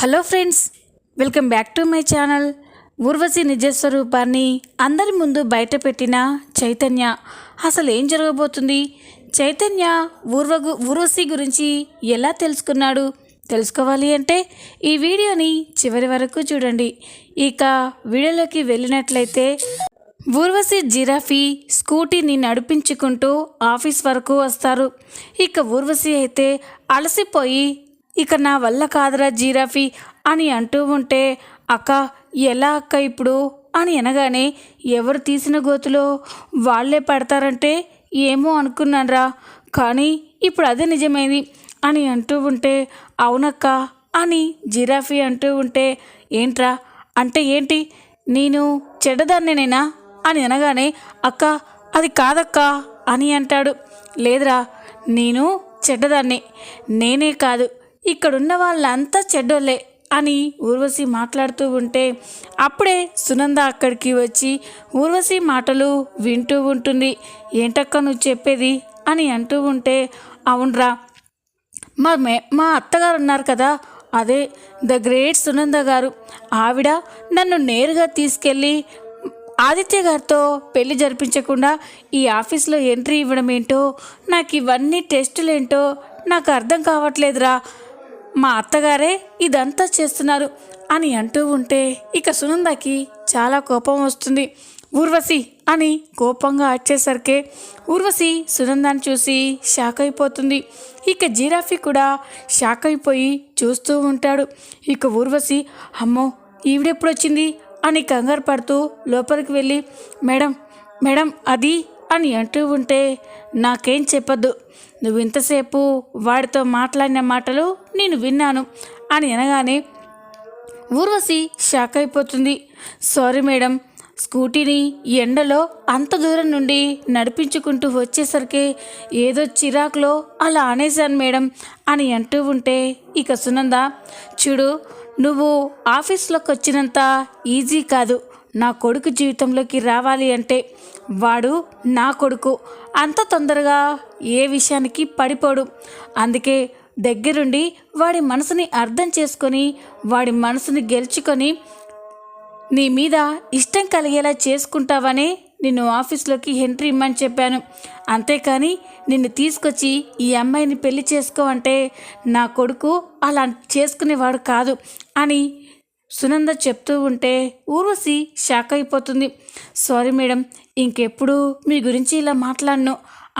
Hello friends, welcome back to my channel. Urvashi నిజస్వరూపాన్ని అందరి ముందు బయటపెట్టిన చైతన్య. అసలు ఏం జరగబోతుంది? చైతన్య ఊర్వశి గురించి ఎలా తెలుసుకున్నాడు? తెలుసుకోవాలి అంటే ఈ వీడియోని చివరి వరకు చూడండి. ఇక వీడియోలోకి వెళ్ళినట్లయితే ఊర్వశి జిరాఫీ స్కూటీని నడిపించుకుంటూ ఆఫీస్ వరకు వస్తారు. ఇక ఊర్వశి అయితే అలసిపోయి ఇక నా వల్ల కాదురా జిరాఫీ అని అంటూ ఉంటే, అక్క ఎలా అక్క ఇప్పుడు అని అనగానే, ఎవరు తీసిన గోతులో వాళ్ళే పడతారంటే ఏమో అనుకున్నానరా, కానీ ఇప్పుడు అదే నిజమైంది అని అంటూ ఉంటే, అవునక్క అని జిరాఫీ అంటూ ఉంటే, ఏంట్రా అంటే ఏంటి, నేను చెడ్డదాన్నేనేనా అని అనగానే, అక్క అది కాదక్క అని అంటాడు. లేదురా, నేను చెడ్డదాన్ని, నేనే కాదు ఇక్కడున్న వాళ్ళంతా చెడ్డోళ్ళే అని ఊర్వశి మాట్లాడుతూ ఉంటే, అప్పుడే సునంద అక్కడికి వచ్చి ఊర్వశి మాటలు వింటూ ఉంటుంది. ఏంటక్క నువ్వు చెప్పేది అని అంటూ ఉంటే, అవునరా, మా అత్తగారు ఉన్నారు కదా, అదే ద గ్రేట్ సునంద గారు, ఆవిడ నన్ను నేరుగా తీసుకెళ్ళి ఆదిత్య గారితో పెళ్లి జరిపించకుండా ఈ ఆఫీస్లో ఎంట్రీ ఇవ్వడం ఏంటో, నాకు ఇవన్నీ టెస్టులేంటో నాకు అర్థం కావట్లేదురా, మా అత్తగారే ఇదంతా చేస్తున్నారు అని అంటూ ఉంటే, ఇక సునందకి చాలా కోపం వస్తుంది. ఊర్వశి అని కోపంగా వచ్చేసరికి ఊర్వశి సునందాన్ని చూసి షాక్ అయిపోతుంది. ఇక జిరాఫీ కూడా షాక్ అయిపోయి చూస్తూ ఉంటాడు. ఇక ఊర్వశి, అమ్మో ఈవిడెప్పుడు వచ్చింది అని కంగారు పడుతూ లోపలికి వెళ్ళి, మేడం మేడం అది అని అంటూ ఉంటే, నాకేం చెప్పద్దు, నువ్వు ఇంతసేపు వాడితో మాట్లాడిన మాటలు నేను విన్నాను అని అనగానే ఊర్వశి షాక్ అయిపోతుంది. సారీ మేడం, స్కూటీని ఎండలో అంత దూరం నుండి నడిపించుకుంటూ వచ్చేసరికి ఏదో చిరాకులో అలా అనేశాను మేడం అని అంటూ ఉంటే, ఇక సునంద, చూడు, నువ్వు ఆఫీస్లోకి వచ్చినంత ఈజీ కాదు నా కొడుకు జీవితంలోకి రావాలి అంటే. వాడు నా కొడుకు, అంత తొందరగా ఏ విషయానికి పడిపోడు. అందుకే దగ్గరుండి వాడి మనసుని అర్థం చేసుకొని వాడి మనసుని గెలుచుకొని నీ మీద ఇష్టం కలిగేలా చేసుకుంటావనే నిన్ను ఆఫీస్లోకి ఎంట్రీ ఇమ్మని చెప్పాను. అంతేకాని నిన్ను తీసుకొచ్చి ఈ అమ్మాయిని పెళ్లి చేసుకో అంటే నా కొడుకు అలా చేసుకునేవాడు కాదు అని సునంద చెప్తూ ఉంటే ఊర్వశి షాక్ అయిపోతుంది. సారీ మేడం, ఇంకెప్పుడు మీ గురించి ఇలా మాట్లాడను.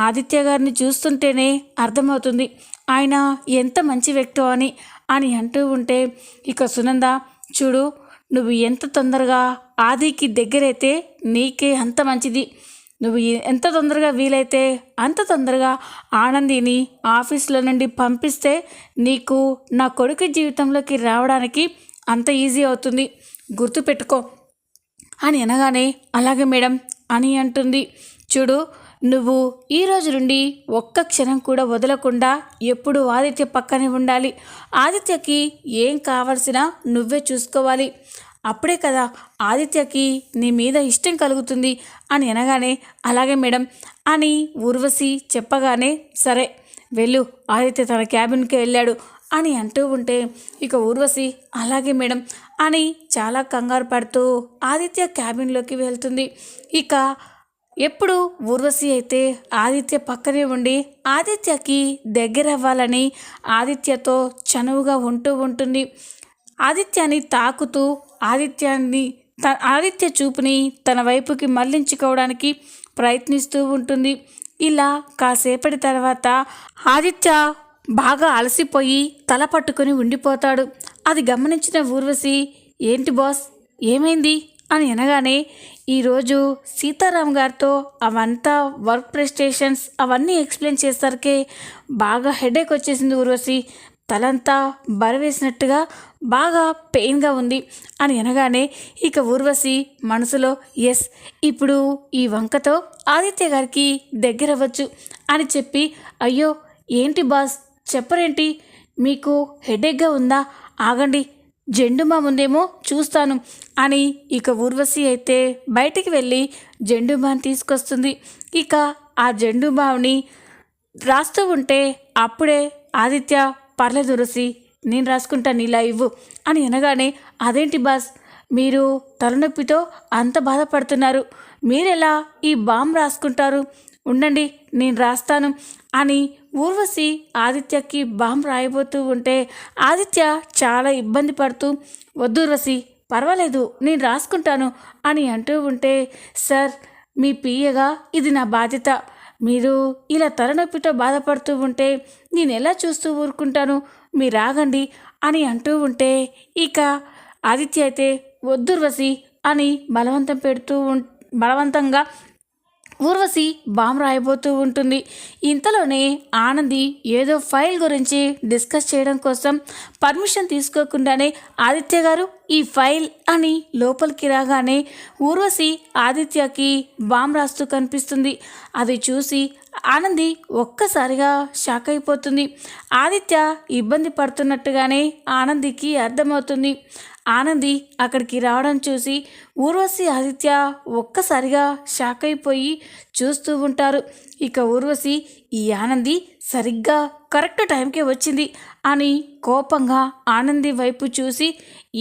ఆదిత్య గారిని చూస్తుంటేనే అర్థమవుతుంది ఆయన ఎంత మంచి వ్యక్తో అని అంటూ ఉంటే, ఇక సునంద, చూడు, నువ్వు ఎంత తొందరగా ఆదికి దగ్గరైతే నీకే అంత మంచిది. నువ్వు ఎంత తొందరగా వీలైతే అంత తొందరగా ఆనందిని ఆఫీస్లో నుండి పంపిస్తే నీకు నా కొడుకు జీవితంలోకి రావడానికి అంత ఈజీ అవుతుంది, గుర్తుపెట్టుకో అని అనగానే, అలాగే మేడం అని అంటుంది. చూడు, నువ్వు ఈ రోజు నుండి ఒక్క క్షణం కూడా వదలకుండా ఎప్పుడు ఆదిత్య పక్కనే ఉండాలి. ఆదిత్యకి ఏం కావాల్సినా నువ్వే చూసుకోవాలి. అప్పుడే కదా ఆదిత్యకి నీ మీద ఇష్టం కలుగుతుంది అని అనగానే, అలాగే మేడం అని ఊర్వశి చెప్పగానే, సరే వెళ్ళు, ఆదిత్య తన క్యాబిన్కి వెళ్ళాడు అని అంటూ ఉంటే, ఇక ఊర్వశి అలాగే మేడం అని చాలా కంగారు పడుతూ ఆదిత్య క్యాబిన్లోకి వెళ్తుంది. ఇక ఎప్పుడు ఊర్వశి అయితే ఆదిత్య పక్కనే ఉండి ఆదిత్యకి దగ్గర అవ్వాలని ఆదిత్యతో చనువుగా ఉంటూ ఉంటుంది. ఆదిత్యాన్ని తాకుతూ ఆదిత్య చూపుని తన వైపుకి మళ్లించుకోవడానికి ప్రయత్నిస్తూ ఉంటుంది. ఇలా కాసేపటి తర్వాత ఆదిత్య బాగా అలసిపోయి తల పట్టుకొని ఉండిపోతాడు. అది గమనించిన ఊర్వశి, ఏంటి బాస్ ఏమైంది అని అనగానే, ఈరోజు సీతారాం గారితో అవంతా వర్క్ ప్రెస్టేషన్స్ అవన్నీ ఎక్స్ప్లెయిన్ చేసరికి బాగా హెడేక్ వచ్చేసింది ఊర్వశి, తలంతా బరవేసినట్టుగా బాగా పెయిన్గా ఉంది అని అనగానే, ఇక ఊర్వశి మనసులో, ఎస్, ఇప్పుడు ఈ వంకతో ఆదిత్య గారికి దగ్గరవ్వచ్చు అని చెప్పి, అయ్యో ఏంటి బాస్ చెప్పరేంటి, మీకు హెడేక్గా ఉందా, ఆగండి, జెండుమా ఉందేమో చూస్తాను అని ఇక ఊర్వశి అయితే బయటికి వెళ్ళి జెండుమాని తీసుకొస్తుంది. ఇక ఆ జెండుమాని రాస్తూ ఉంటే అప్పుడే ఆదిత్య, పర్లేదు ఊర్వశి, నేను రాసుకుంటాను, ఇలా ఇవ్వు అని అనగానే, అదేంటి బాస్, మీరు తలనొప్పితో అంత బాధపడుతున్నారు, మీరెలా ఈ బాంబు రాసుకుంటారు, ఉండండి నేను రాస్తాను అని ఊర్వశి ఆదిత్యకి బాంబు రాయబోతూ ఉంటే ఆదిత్య చాలా ఇబ్బంది పడుతూ, వద్దు ఊర్వశి, పర్వాలేదు నేను రాసుకుంటాను అని అంటూ ఉంటే, సార్ మీ పియ్యగా ఇది నా బాధ్యత, మీరు ఇలా తలనొప్పితో బాధపడుతూ ఉంటే నేను ఎలా చూస్తూ ఊరుకుంటాను, మీరు ఆగండి అని అంటూ ఉంటే ఇక ఆదిత్య అయితే వద్దు ఊర్వశి అని బలవంతంగా ఊర్వశి బాంబు రాయబోతూ ఉంటుంది. ఇంతలోనే ఆనంది ఏదో ఫైల్ గురించి డిస్కస్ చేయడం కోసం పర్మిషన్ తీసుకోకుండానే, ఆదిత్య గారు ఈ ఫైల్ అని లోపలికి రాగానే ఊర్వశి ఆదిత్యకి బాంబు రాస్తూ కనిపిస్తుంది. అది చూసి ఆనంది ఒక్కసారిగా షాక్ అయిపోతుంది. ఆదిత్య ఇబ్బంది పడుతున్నట్టుగానే ఆనందికి అర్థమవుతుంది. ఆనంది అక్కడికి రావడం చూసి ఊర్వశి ఆదిత్య ఒక్కసారిగా షాక్ అయిపోయి చూస్తూ ఉంటారు. ఇక ఊర్వశి, ఈ ఆనంది సరిగ్గా కరెక్ట్ టైంకే వచ్చింది అని కోపంగా ఆనంది వైపు చూసి,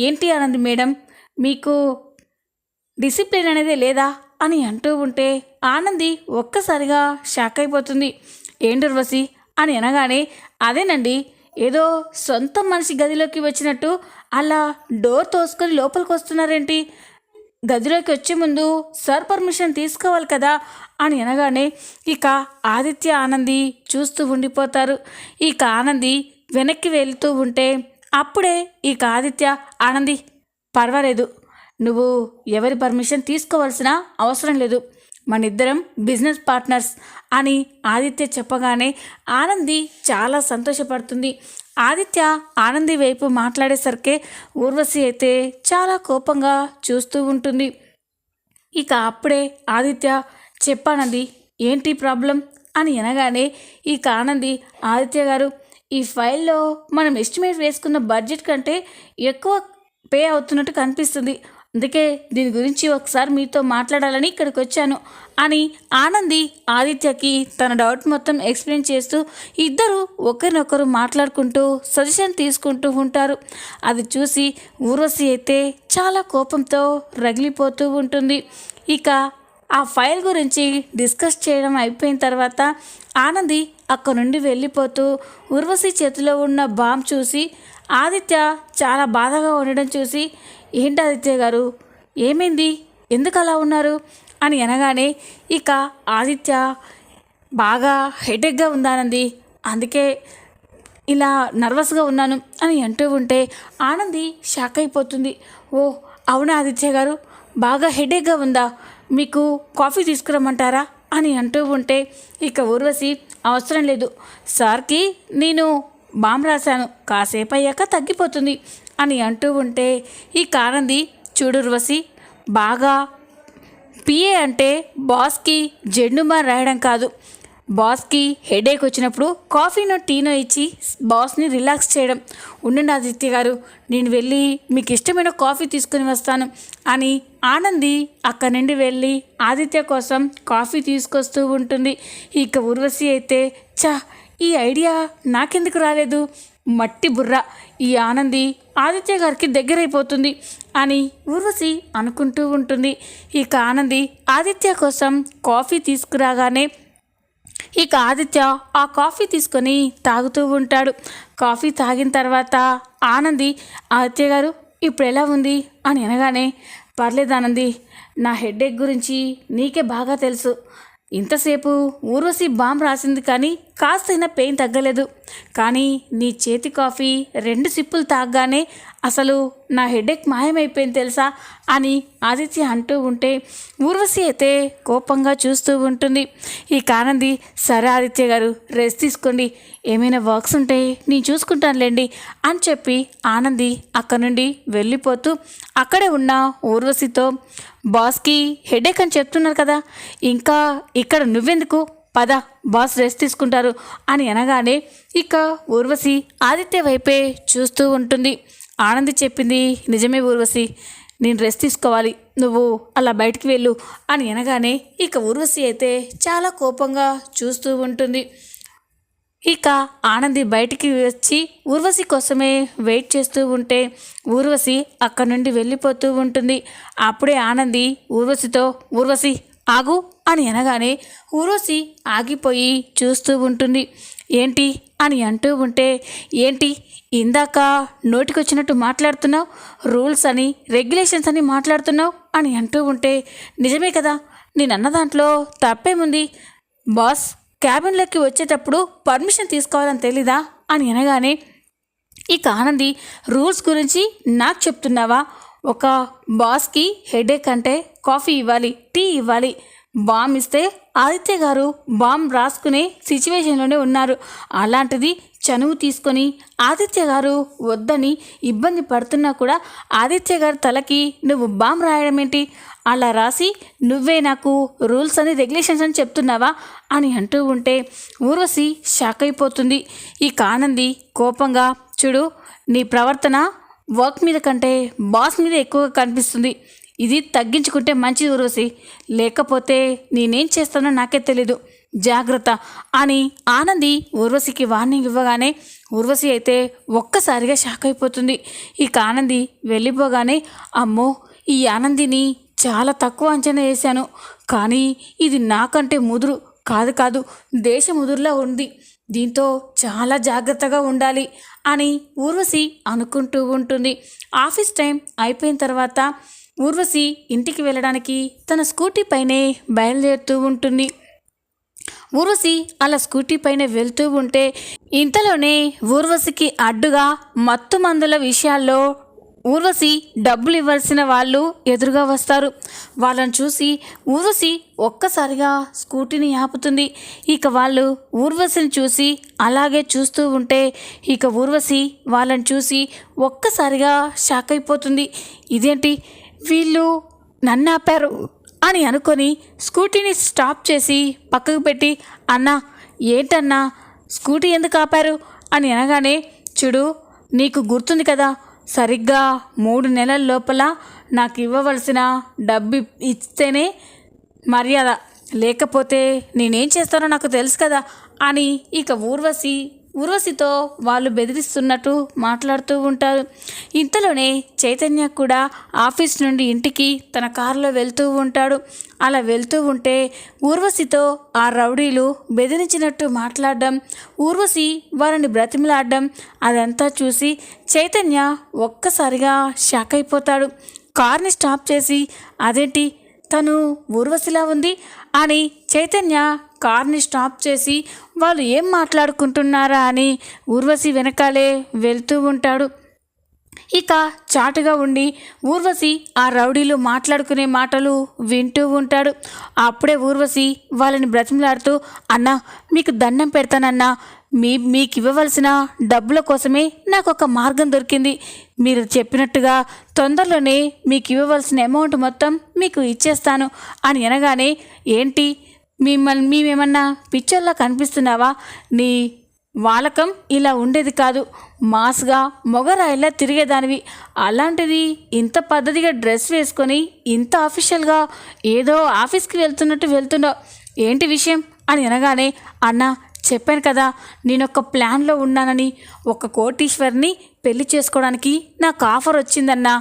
ఏంటి ఆనంది మేడం, మీకు డిసిప్లిన్ అనేది లేదా అని అంటూ ఉంటే ఆనంది ఒక్కసారిగా షాక్ అయిపోతుంది. ఏంటి ఊర్వశి అని అనగానే, అదేనండి, ఏదో సొంత మనిషి గదిలోకి వచ్చినట్టు అలా డోర్ తోసుకొని లోపలికి వస్తున్నారేంటి, గదిలోకి వచ్చే ముందు సార్ పర్మిషన్ తీసుకోవాలి కదా అని అనగానే ఇక ఆదిత్య ఆనంది చూస్తూ ఉండిపోతారు. ఇక ఆనంది వెనక్కి వెళ్తూ ఉంటే అప్పుడే ఇక ఆదిత్య, ఆనంది పర్వాలేదు, నువ్వు ఎవరి పర్మిషన్ తీసుకోవాల్సిన అవసరం లేదు, మనిద్దరం బిజినెస్ పార్ట్నర్స్ అని ఆదిత్య చెప్పగానే ఆనంది చాలా సంతోషపడుతుంది. ఆదిత్య ఆనంది వైపు మాట్లాడేసరికి ఊర్వశి అయితే చాలా కోపంగా చూస్తూ ఉంటుంది. ఇక అప్పుడే ఆదిత్య, చెప్పానంది, ఏంటి ప్రాబ్లం అని అనగానే ఇక ఆనంది, ఆదిత్య గారు, ఈ ఫైల్లో మనం ఎస్టిమేట్ వేసుకున్న బడ్జెట్ కంటే ఎక్కువ పే అవుతున్నట్టు కనిపిస్తుంది, అందుకే దీని గురించి ఒకసారి మీతో మాట్లాడాలని ఇక్కడికి వచ్చాను అని ఆనంది ఆదిత్యకి తన డౌట్ మొత్తం ఎక్స్ప్లెయిన్ చేస్తూ ఇద్దరు ఒకరినొకరు మాట్లాడుకుంటూ సజెషన్ తీసుకుంటూ ఉంటారు. అది చూసి ఊర్వశి అయితే చాలా కోపంతో రగిలిపోతూ ఉంటుంది. ఇక ఆ ఫైల్ గురించి డిస్కస్ చేయడం అయిపోయిన తర్వాత ఆనంది అక్కడ నుండి వెళ్ళిపోతూ ఊర్వశి చేతిలో ఉన్న బాంబు చూసి ఆదిత్య చాలా బాధగా ఉండడం చూసి, ఏంటి ఆదిత్య గారు, ఏమైంది, ఎందుకు అలా ఉన్నారు అని అనగానే ఇక ఆదిత్య, బాగా హెడేక్గా ఉందానంది, అందుకే ఇలా నర్వస్గా ఉన్నాను అని అంటూ ఉంటే ఆనంది షాక్ అయిపోతుంది. ఓ అవునా ఆదిత్య గారు, బాగా హెడేక్గా ఉందా, మీకు కాఫీ తీసుకురమ్మంటారా అని అంటూ ఉంటే ఇక ఊర్వశి, అవసరం లేదు, సార్కి నేను బాంబు రాశాను, కాసేపు అయ్యాక తగ్గిపోతుంది అని అంటూ ఉంటే ఇక ఆనంది, చూడు ఊర్వశి, బాగా పిఏ అంటే బాస్కి జెండుమార్ రాయడం కాదు, బాస్కి హెడేక్ వచ్చినప్పుడు కాఫీనో టీనో ఇచ్చి బాస్ని రిలాక్స్ చేయడం. ఉండండి ఆదిత్య గారు, నేను వెళ్ళి మీకు ఇష్టమైన కాఫీ తీసుకుని వస్తాను అని ఆనంది అక్కడి నుండి వెళ్ళి ఆదిత్య కోసం కాఫీ తీసుకొస్తూ ఉంటుంది. ఇక ఊర్వశి అయితే, ఈ ఐడియా నాకెందుకు రాలేదు, మట్టి బుర్ర, ఈ ఆనంది ఆదిత్య గారికి దగ్గరైపోతుంది అని ఊర్వశి అనుకుంటూ ఉంటుంది. ఇక ఆనంది ఆదిత్య కోసం కాఫీ తీసుకురాగానే ఇక ఆదిత్య ఆ కాఫీ తీసుకొని తాగుతూ ఉంటాడు. కాఫీ తాగిన తర్వాత ఆనంది, ఆదిత్య గారు ఇప్పుడు ఎలా ఉంది అని అనగానే, పర్లేదు ఆనంది, నా హెడేక్ గురించి నీకే బాగా తెలుసు, ఇంతసేపు ఊర్వశి బాంబు రాసింది కానీ కాస్తైనా పెయిన్ తగ్గలేదు, కానీ నీ చేతి కాఫీ 2 సిప్పులు తాగగానే అసలు నా హెడేక్ మాయమైపోయింది తెలుసా అని ఆదిత్య అంటూ ఉంటే ఊర్వశి అయితే కోపంగా చూస్తూ ఉంటుంది. ఈ ఆనంది, సరే ఆదిత్య గారు, రెస్ట్ తీసుకోండి, ఏమైనా వర్క్స్ ఉంటే నేను చూసుకుంటానులేండి అని చెప్పి ఆనంది అక్కడ నుండి వెళ్ళిపోతూ అక్కడే ఉన్న ఊర్వశితో, బాస్కి హెడేక్ అని చెప్తున్నారు కదా, ఇంకా ఇక్కడ నువ్వెందుకు, పద బాస్ రెస్ట్ తీసుకుంటారు అని అనగానే ఇక ఊర్వశి ఆదిత్య వైపే చూస్తూ ఉంటుంది. ఆనంది చెప్పింది నిజమే ఊర్వశి, నేను రెస్ట్ తీసుకోవాలి, నువ్వు అలా బయటికి వెళ్ళు అని అనగానే ఇక ఊర్వశి అయితే చాలా కోపంగా చూస్తూ ఉంటుంది. ఇక ఆనంది బయటికి వచ్చి ఊర్వశి కోసమే వెయిట్ చేస్తూ ఉంటే ఊర్వశి అక్కడి నుండి వెళ్ళిపోతూ ఉంటుంది. అప్పుడే ఆనంది ఊర్వశితో ఊర్వశి ఆగు అని అనగానే ఊర్వశి ఆగిపోయి చూస్తూ ఉంటుంది. ఏంటి అని అంటూ ఉంటే ఏంటి ఇందాక నోటికొచ్చినట్టు మాట్లాడుతున్నావు, రూల్స్ అని రెగ్యులేషన్స్ అని మాట్లాడుతున్నావు అని అంటూ ఉంటే నిజమే కదా, నేనన్న దాంట్లో తప్పేముంది, బాస్ క్యాబిన్లోకి వచ్చేటప్పుడు పర్మిషన్ తీసుకోవాలని తెలీదా అని అనగానే ఇక ఆనంది రూల్స్ గురించి నాకు చెప్తున్నావా, ఒక బాస్కి హెడేక్ అంటే కాఫీ ఇవ్వాలి, టీ ఇవ్వాలి, బామ్ ఇస్తే ఆదిత్య గారు బామ్ రాసుకునే సిచ్యువేషన్లోనే ఉన్నారు. అలాంటిది చనువు తీసుకొని ఆదిత్య గారు వద్దని ఇబ్బంది పడుతున్నా కూడా ఆదిత్య గారి తలకి నువ్వు బామ్ రాయడం ఏంటి, అలా రాసి నువ్వే నాకు రూల్స్ అని రెగ్యులేషన్స్ అని చెప్తున్నావా అని అంటూ ఉంటే ఊర్వశి షాక్ అయిపోతుంది. ఈ ఆనంది కోపంగా చూడు, నీ ప్రవర్తన వర్క్ మీద కంటే బాస్ మీద ఎక్కువగా కనిపిస్తుంది, ఇది తగ్గించుకుంటే మంచిది ఊర్వశి, లేకపోతే నేనేం చేస్తానో నాకే తెలీదు, జాగ్రత్త అని ఆనంది ఊర్వశికి వార్నింగ్ ఇవ్వగానే ఊర్వశి అయితే ఒక్కసారిగా షాక్ అయిపోతుంది. ఇక ఆనంది వెళ్ళిపోగానే అమ్మో, ఈ ఆనందిని చాలా తక్కువ అంచనా వేశాను, కానీ ఇది నాకంటే ముదురు కాదు దేశ ముదురులా ఉంది, దీంతో చాలా జాగ్రత్తగా ఉండాలి అని ఊర్వశి అనుకుంటూ ఉంటుంది. ఆఫీస్ టైం అయిపోయిన తర్వాత ఊర్వశి ఇంటికి వెళ్ళడానికి తన స్కూటీ పైనే బయలుదేరుతూ ఉంటుంది. ఊర్వశి అలా స్కూటీ పైన వెళ్తూ ఉంటే ఇంతలోనే ఊర్వశికి అడ్డుగా మత్తు మందుల విషయాల్లో ఊర్వశి డబ్బులు ఇవ్వాల్సిన వాళ్ళు ఎదురుగా వస్తారు. వాళ్ళని చూసి ఊర్వశి ఒక్కసారిగా స్కూటీని ఆపుతుంది. ఇక వాళ్ళు ఊర్వశిని చూసి అలాగే చూస్తూ ఉంటే ఇక ఊర్వశి వాళ్ళని చూసి ఒక్కసారిగా షాక్ అయిపోతుంది. ఇదేంటి వీళ్ళు నన్ను ఆపారు అని అనుకొని స్కూటీని స్టాప్ చేసి పక్కకు పెట్టి అన్నా ఏంటన్నా స్కూటీ ఎందుకు ఆపారు అని అనగానే చూడు, నీకు గుర్తుంది కదా, సరిగ్గా 3 నెలల లోపల నాకు ఇవ్వవలసిన డబ్బు ఇస్తేనే మర్యాద, లేకపోతే నేనేం చేస్తానో నాకు తెలుసు కదా అని ఇక ఊర్వశితో వాళ్ళు బెదిరిస్తున్నట్టు మాట్లాడుతూ ఉంటారు. ఇంతలోనే చైతన్య కూడా ఆఫీస్ నుండి ఇంటికి తన కారులో వెళ్తూ ఉంటాడు. అలా వెళ్తూ ఉంటే ఊర్వశితో ఆ రౌడీలు బెదిరించినట్టు మాట్లాడడం, ఊర్వశి వారిని బ్రతిమలాడడం అదంతా చూసి చైతన్య ఒక్కసారిగా షాక్ అయిపోతాడు. కార్ని స్టాప్ చేసి అదేంటి తను ఊర్వశిలా ఉంది అని చైతన్య కార్ని స్టాప్ చేసి వాళ్ళు ఏం మాట్లాడుకుంటున్నారా అని ఊర్వశి వెనకాలే వెళ్తూ ఉంటాడు. ఇక చాటుగా ఉండి ఊర్వశి ఆ రౌడీలు మాట్లాడుకునే మాటలు వింటూ ఉంటాడు. అప్పుడే ఊర్వశి వాళ్ళని బ్రతిమలాడుతూ అన్నా మీకు దండం పెడతానన్నా, మీకు ఇవ్వవలసిన డబ్బుల కోసమే నాకు ఒక మార్గం దొరికింది, మీరు చెప్పినట్టుగా తొందరలోనే మీకు ఇవ్వవలసిన అమౌంట్ మొత్తం మీకు ఇచ్చేస్తాను అని అనగానే ఏంటి మేమేమన్నా పిక్చర్లా కనిపిస్తున్నావా, నీ వాలకం ఇలా ఉండేది కాదు, మాస్గా మొగరాయిలా తిరిగేదానివి, అలాంటిది ఇంత పద్ధతిగా డ్రెస్ వేసుకొని ఇంత ఆఫీషియల్గా ఏదో ఆఫీస్కి వెళ్తున్నట్టు వెళ్తున్నావు, ఏంటి విషయం అని అనగానే అన్నా చెప్పాను కదా నేనొక ప్లాన్లో ఉన్నానని, ఒక కోటీశ్వరిని పెళ్లి చేసుకోవడానికి నాకు ఆఫర్ వచ్చిందన్నా,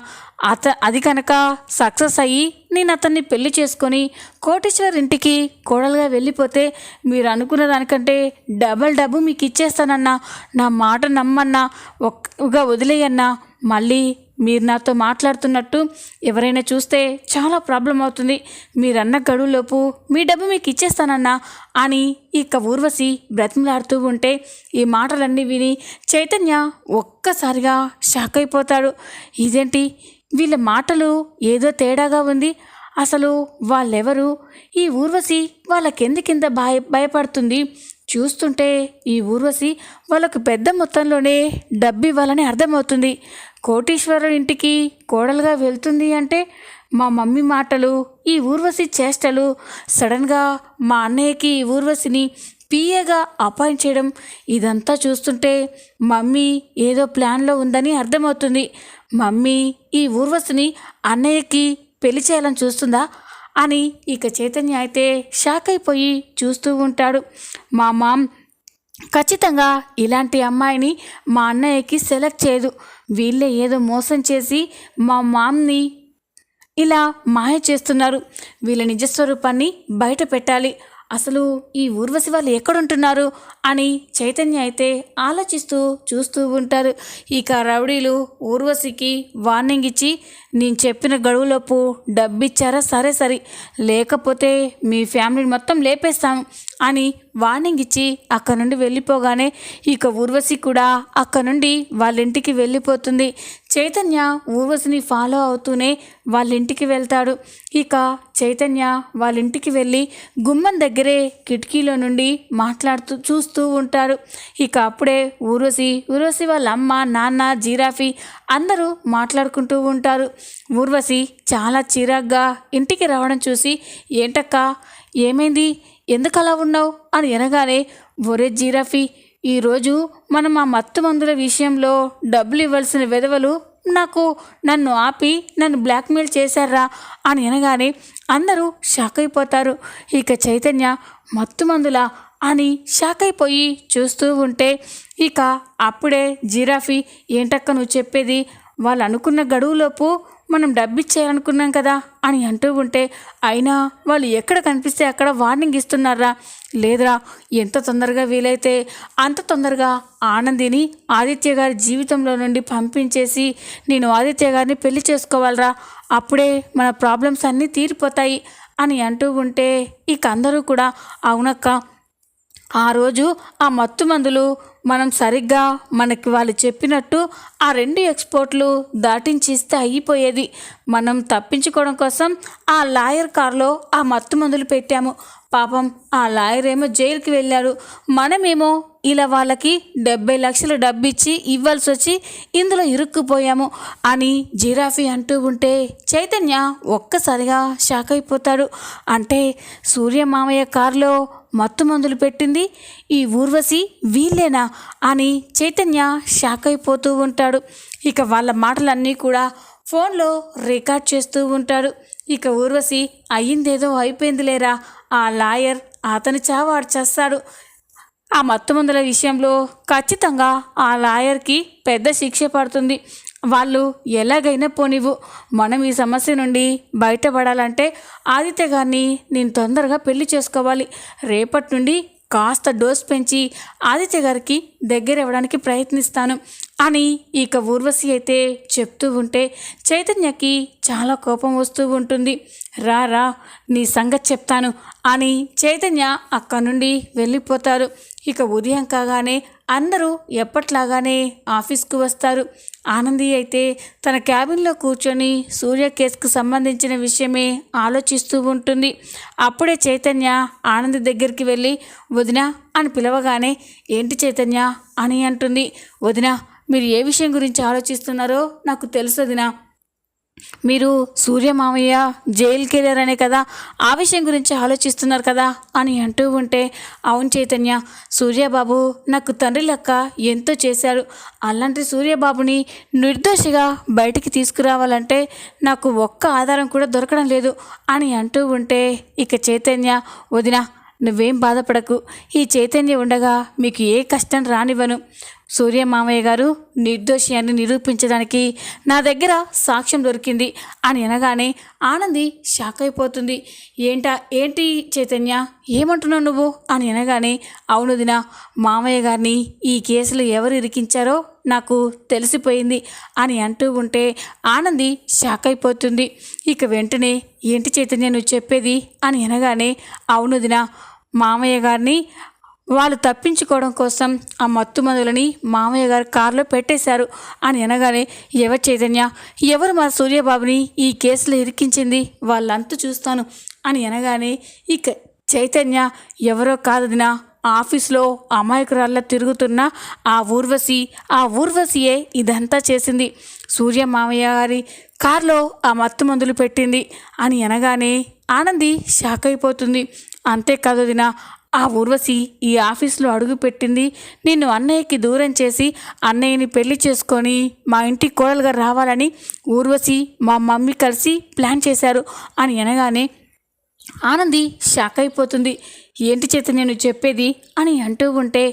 అది కనుక సక్సెస్ అయ్యి నేను అతన్ని పెళ్లి చేసుకొని కోటీశ్వర్ ఇంటికి కోడలుగా వెళ్ళిపోతే మీరు అనుకున్న దానికంటే డబ్బు మీకు ఇచ్చేస్తానన్నా, నా మాట నమ్మన్నా, ఒక్కగా వదిలేయన్నా, మళ్ళీ మీరు నాతో మాట్లాడుతున్నట్టు ఎవరైనా చూస్తే చాలా ప్రాబ్లం అవుతుంది, మీరన్న గడువులోపు మీ డబ్బు మీకు ఇచ్చేస్తానన్నా అని ఇక ఊర్వశి బ్రతిమలాడుతూ ఉంటే ఈ మాటలన్నీ విని చైతన్య ఒక్కసారిగా షాక్ అయిపోతాడు. ఇదేంటి వీళ్ళ మాటలు ఏదో తేడాగా ఉంది, అసలు వాళ్ళెవరు, ఈ ఊర్వశి వాళ్ళకెందుకింత భయపడుతుంది, చూస్తుంటే ఈ ఊర్వశి వాళ్ళకు పెద్ద మొత్తంలోనే డబ్బు ఇవ్వాలని అర్థమవుతుంది, కోటీశ్వరుడు ఇంటికి కోడలుగా వెళ్తుంది అంటే మా మమ్మీ మాటలు, ఈ ఊర్వశి చేష్టలు, సడన్గా మా అన్నయ్యకి ఈ ఊర్వశిని పిఏగా అపాయింట్ చేయడం, ఇదంతా చూస్తుంటే మమ్మీ ఏదో ప్లాన్లో ఉందని అర్థమవుతుంది, మమ్మీ ఈ ఊర్వశిని అన్నయ్యకి పెళ్లి చేయాలని చూస్తుందా అని ఇక చైతన్య అయితే షాక్ అయిపోయి చూస్తూ ఉంటాడు. మా మామ్ ఖచ్చితంగా ఇలాంటి అమ్మాయిని మా అన్నయ్యకి సెలెక్ట్ చేయదు. వీళ్ళే ఏదో మోసం చేసి మా మామ్ని ఇలా మాయ చేస్తున్నారు. వీళ్ళ నిజస్వరూపాన్ని బయట పెట్టాలి. అసలు ఈ ఊర్వశి వాళ్ళు ఎక్కడుంటున్నారు అని చైతన్య అయితే ఆలోచిస్తూ చూస్తూ ఉంటారు. ఇక రౌడీలు ఊర్వశికి వార్నింగ్ ఇచ్చి, నేను చెప్పిన గడువులోపు డబ్బిచ్చారా సరే సరే, లేకపోతే మీ ఫ్యామిలీని మొత్తం లేపేస్తాం అని వార్నింగ్ ఇచ్చి అక్కడ నుండి వెళ్ళిపోగానే ఇక ఊర్వశి కూడా అక్కడ నుండి వాళ్ళ ఇంటికి వెళ్ళిపోతుంది. చైతన్య ఊర్వశిని ఫాలో అవుతూనే వాళ్ళ ఇంటికి వెళ్తాడు. ఇక చైతన్య వాళ్ళ ఇంటికి వెళ్ళి గుమ్మం దగ్గరే కిటికీలో నుండి మాట్లాడుతూ చూస్తూ ఉంటాడు. ఇక అప్పుడే ఊర్వశి వాళ్ళ అమ్మ నాన్న జిరాఫీ అందరూ మాట్లాడుకుంటూ ఉంటారు. ఊర్వశి చాలా చిరాగ్గా ఇంటికి రావడం చూసి, ఏంటక్క ఏమైంది, ఎందుకు అలా ఉన్నావు అని అనగానే, ఒరే జిరాఫీ, ఈరోజు మనం ఆ మత్తు మందుల విషయంలో డబ్బులు ఇవ్వాల్సిన విధవలు నన్ను ఆపి నన్ను బ్లాక్మెయిల్ చేశారా అని అనగానే అందరూ షాక్ అయిపోతారు. ఇక చైతన్య మత్తు మందుల అని షాక్ అయిపోయి చూస్తూ ఉంటే ఇక అప్పుడే జిరాఫీ, ఏంటక్క నువ్వు చెప్పేది, వాళ్ళు అనుకున్న గడువులోపు మనం డబ్బిచ్చేయాలనుకున్నాం కదా అని అంటూ ఉంటే, అయినా వాళ్ళు ఎక్కడ కనిపిస్తే అక్కడ వార్నింగ్ ఇస్తున్నారా, లేదురా ఎంత తొందరగా వీలైతే అంత తొందరగా ఆనందిని ఆదిత్య గారి జీవితంలో నుండి పంపించేసి నేను ఆదిత్య గారిని పెళ్లి చేసుకోవాలరా, అప్పుడే మన ప్రాబ్లమ్స్ అన్నీ తీరిపోతాయి అని అంటూ ఉంటే ఇక అందరూ కూడా అవునక్క, ఆ రోజు ఆ మత్తు మందులు మనం సరిగ్గా మనకి వాళ్ళు చెప్పినట్టు ఆ 2 ఎక్స్పోర్ట్లు దాటించిస్తే అయిపోయేది. మనం తప్పించుకోవడం కోసం ఆ లాయర్ కారులో ఆ మత్తు మందులు పెట్టాము. పాపం ఆ లాయర్ ఏమో జైలుకి వెళ్ళారు, మనమేమో ఇలా వాళ్ళకి 70 లక్షలు డబ్బిచ్చి ఇవ్వాల్సి వచ్చి ఇందులో ఇరుక్కుపోయాము అని జిరాఫీ అంటూ ఉంటే చైతన్య ఒక్కసారిగా షాక్ అయిపోతాడు. అంటే సూర్య మామయ్య కారులో మత్తు మందులు పెట్టింది ఈ ఊర్వశి వీళ్ళేనా అని చైతన్య షాక్ అయిపోతూ ఉంటాడు. ఇక వాళ్ళ మాటలన్నీ కూడా ఫోన్లో రికార్డ్ చేస్తూ ఉంటాడు. ఇక ఊర్వశి, అయ్యిందేదో అయిపోయింది లేరా, ఆ లాయర్ అతని చావాడు చేస్తాడు, ఆ మత్తు మందుల విషయంలో ఖచ్చితంగా ఆ లాయర్కి పెద్ద శిక్ష పడుతుంది, వాళ్ళు ఎలాగైనా పోనివ్వు, మనం ఈ సమస్య నుండి బయటపడాలంటే ఆదిత్య గారిని నేను తొందరగా పెళ్లి చేసుకోవాలి, రేపటి నుండి కాస్త డోస్ పెంచి ఆదిత్య గారికి దగ్గర ఇవ్వడానికి ప్రయత్నిస్తాను అని ఇక ఊర్వశి అయితే చెప్తూ ఉంటే చైతన్యకి చాలా కోపం వస్తూ ఉంటుంది. రా నీ సంగతి చెప్తాను అని చైతన్య అక్కడి నుండి వెళ్ళిపోతారు. ఇక ఉదయం కాగానే అందరూ ఎప్పట్లాగానే ఆఫీస్కు వస్తారు. ఆనంది అయితే తన క్యాబిన్లో కూర్చొని సూర్య కేసుకు సంబంధించిన విషయమే ఆలోచిస్తూ ఉంటుంది. అప్పుడే చైతన్య ఆనంది దగ్గరికి వెళ్ళి వదినా అని పిలవగానే, ఏంటి చైతన్య అని అంటుంది. వదినా, మీరు ఏ విషయం గురించి ఆలోచిస్తున్నారో నాకు తెలుసు వదినా, మీరు సూర్య మామయ్య జైలుకి వెళ్ళారనే కదా ఆ విషయం గురించి ఆలోచిస్తున్నారు కదా అని అంటూ ఉంటే, అవును చైతన్య, సూర్యబాబు నాకు తండ్రి లెక్క ఎంతో చేశారు, అలాంటి సూర్యబాబుని నిర్దోషిగా బయటికి తీసుకురావాలంటే నాకు ఒక్క ఆధారం కూడా దొరకడం లేదు అని అంటూ ఉంటే ఇక చైతన్య, వదిన నువ్వేం బాధపడకు, ఈ చైతన్య ఉండగా మీకు ఏ కష్టం రానివ్వను, సూర్య మామయ్య గారు నిర్దోషి అని నిరూపించడానికి నా దగ్గర సాక్ష్యం దొరికింది అని అనగానే ఆనంది షాక్ అయిపోతుంది. ఏంటి చైతన్య, ఏమంటున్నావు నువ్వు అని అనగానే, అవును దినా, మామయ్య గారిని ఈ కేసులో ఎవరు ఇరికించారో నాకు తెలిసిపోయింది అని అంటూ ఉంటే ఆనంది షాక్ అయిపోతుంది. ఇక వెంటనే, ఏంటి చైతన్య నువ్వు చెప్పేది అని అనగానే, అవును దినా, మామయ్య గారిని వాళ్ళు తప్పించుకోవడం కోసం ఆ మత్తు మందులని మామయ్య గారు కారులో పెట్టేశారు అని అనగానే, ఎవరు చైతన్య, ఎవరు మా సూర్యబాబుని ఈ కేసులో ఇరికించింది, వాళ్ళంతా చూస్తాను అని అనగానే ఇక చైతన్య, ఎవరో కాదు దినా, ఆఫీస్లో అమాయకురాల్లా తిరుగుతున్న ఆ ఊర్వశియే ఇదంతా చేసింది, సూర్య మామయ్య గారి కారులో ఆ మత్తు మందులు పెట్టింది అని అనగానే ఆనంది షాక్ అయిపోతుంది. అంతేకాదు దినా, ఆ ఊర్వశి ఈ ఆఫీస్లో అడుగు పెట్టింది నిన్ను అన్నయ్యకి దూరం చేసి అన్నయ్యని పెళ్లి చేసుకొని మా ఇంటి కోడలుగా రావాలని ఊర్వశి మా మమ్మీ కలిసి ప్లాన్ చేశారు అని అనగానే ఆనంది షాక్ అయిపోతుంది. ఏంటి చైతన్య నువ్వు చెప్పేది అని అంటూ ఉంటే,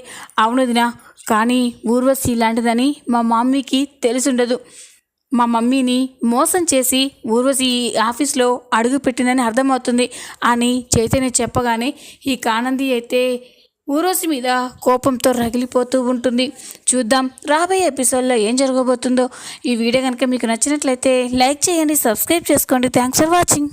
అవును వదినా, కానీ ఊర్వశి ఇలాంటిదని మా మమ్మీకి తెలిసుండదు. మా మమ్మీని మోసం చేసి ఊర్వశి ఈ ఆఫీస్లో అడుగు పెట్టిందని అర్థమవుతుంది అని చైతన్య చెప్పగానే ఈ ఆనంది అయితే ఊర్వశి మీద కోపంతో రగిలిపోతూ ఉంటుంది. చూద్దాం రాబోయే ఎపిసోడ్లో ఏం జరగబోతుందో. ఈ వీడియో కనుక మీకు నచ్చినట్లయితే లైక్ చేయండి, సబ్స్క్రైబ్ చేసుకోండి. Thanks for watching.